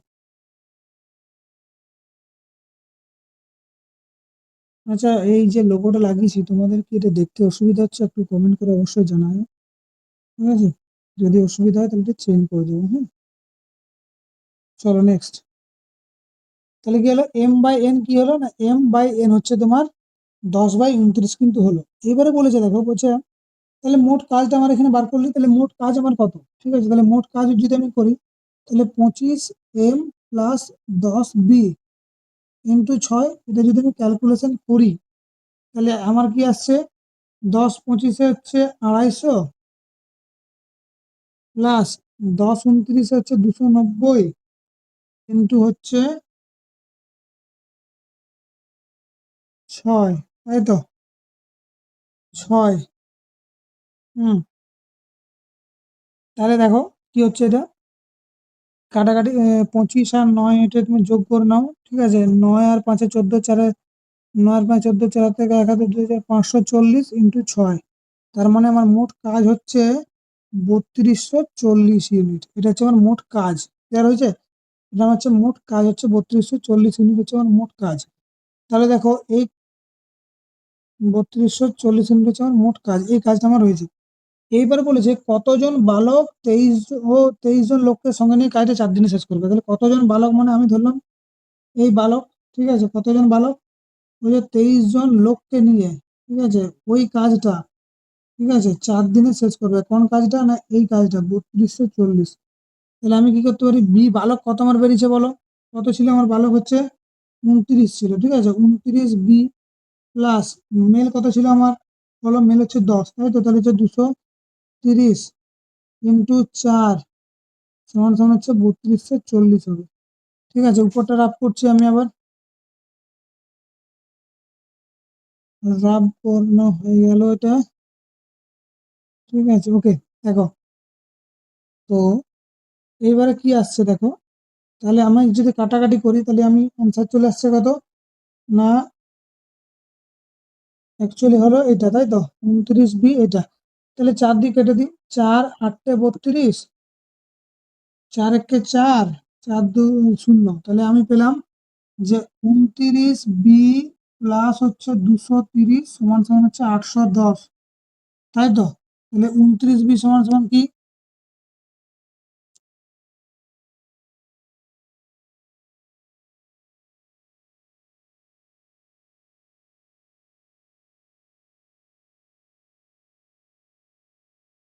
আচ্ছা, এই যে লোগোটা লাগিয়েছি, তোমাদের কি এটা দেখতে অসুবিধা হচ্ছে, একটু কমেন্ট করে অবশ্যই জানাও, ঠিক আছে। যদি অসুবিধা হয় তাহলে এটা চেঞ্জ করে দেবো, হ্যাঁ। চলো নেক্সট। তাহলে কি হলো, এম বাই এন কি হলো না, এম বাই এন হচ্ছে তোমার 10/29 কিন্তু হলো। এবারে বলেছে, দেখো বলছে তাহলে মোট কাজটা আমার এখানে বার করলি, তাহলে মোট কাজ আমার কত, ঠিক আছে। তাহলে মোট কাজ যদি আমি করি, তাহলে 25 এম প্লাস 10 বি ইন্টু 6, এটা যদি আমি ক্যালকুলেশন করি, তাহলে আমার কি আসছে, 10 25 হচ্ছে 250, প্লাস 10 29 হচ্ছে 290, ইন্টু হচ্ছে 6, তাই তো, 6। হুম, তাহলে দেখো কি হচ্ছে এটা, কাটাকাটি 25 আর 9 এটা তুমি যোগ করে নাও, ঠিক আছে। 9 আর 5 14, 9 আর 5 14, 4 থেকে 1 হাতে 2 540 ইন্টু 6, তার মানে আমার মোট কাজ হচ্ছে 3240 ইউনিট। এটা হচ্ছে আমার মোট কাজ। ক্লিয়ার হয়েছে? এটা আমার হচ্ছে মোট কাজ, হচ্ছে 3240 ইউনিট হচ্ছে আমার মোট কাজ। তাহলে দেখো এই 3240 ইউনিট হচ্ছে আমার মোট কাজ, এই কাজটা আমার হয়েছে। এইবার বলেছে কতজন বালক 23 জন লোককে সঙ্গে নিয়ে কাজটা 4 দিনে শেষ করবে। তাহলে কতজন বালক মানে আমি ধরলাম এই বালক, ঠিক আছে। কতজন বালক, ওই যে 23 জন লোককে নিয়ে, ঠিক আছে, ওই কাজটা, ঠিক আছে, 4 দিনে শেষ করবে। কোন কাজটা না, এই কাজটা 3240। তাহলে আমি কি করতে পারি, বি বালক কত আমার বেরিয়েছে বলো, কত ছিল আমার বালক, হচ্ছে 29 ছিল, ঠিক আছে। 29 বি প্লাস মেল কত ছিল আমার, বলো মেল হচ্ছে 10, তাই তো। তাহলে হচ্ছে 230 ইন্টু 4 সমান সমান হচ্ছে 3240 হবে, ঠিক আছে। উপরটা রাফ করছি আমি আবার, রাব বর্ণ হয়ে গেল এটা, ঠিক আছে। ওকে, দেখো তো এইবারে কি আসছে দেখো, তাহলে আমি যদি কাটাকাটি করি তাহলে আমি অ্যান্সার চলে আসছে কত না, অ্যাকচুয়ালি হলো এটা, তাই তো 29B এটা। তাহলে 4 দিয়ে কেটে দিই, 4 8 32, 4 একে 4, 4 2 0। তাহলে আমি পেলাম যে 29B প্লাস হচ্ছে 230 সমান সমান হচ্ছে 810, তাই তো। তাহলে 29B সমান সমান কি,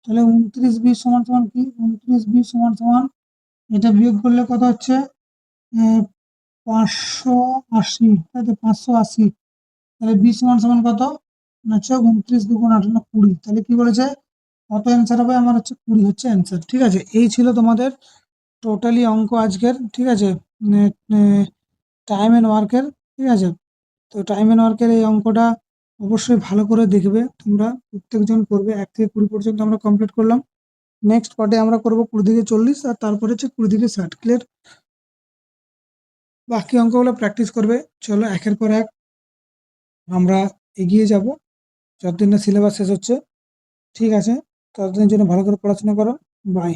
তাহলে 29B সমান সমান কি, 29B সমান সমান এটা বিয়োগ করলে কত হচ্ছে, 580, তাই তো 580। তাহলে বি সমান সমান কত না হচ্ছে 29 দুগুণ 18 20। তাহলে কি বলেছে, কত অ্যান্সার হবে আমার, হচ্ছে 20 হচ্ছে অ্যান্সার। ঠিক আছে, এই ছিল তোমাদের টোটালি অঙ্ক আজকের। ঠিক আছে, টাইম অ্যান্ড ওয়ার্কের। ঠিক আছে, তো টাইম অ্যান্ড ওয়ার্কের এই অঙ্কটা অবশ্যই ভালো করে দেখবে তোমরা, প্রত্যেকজন করবে। 1 থেকে 20 পর্যন্ত আমরা কমপ্লিট করলাম। নেক্সট পার্টে আমরা করবো 20 থেকে 40, আর তারপরে হচ্ছে 20 থেকে 60। ক্লিয়ার? বাকি অঙ্কগুলো প্র্যাকটিস করবে। চলো একের পর এক আমরা এগিয়ে যাব যতদিন না সিলেবাস শেষ হচ্ছে। ঠিক আছে, ততদিনের জন্য ভালো করে পড়াশোনা করো। বাই।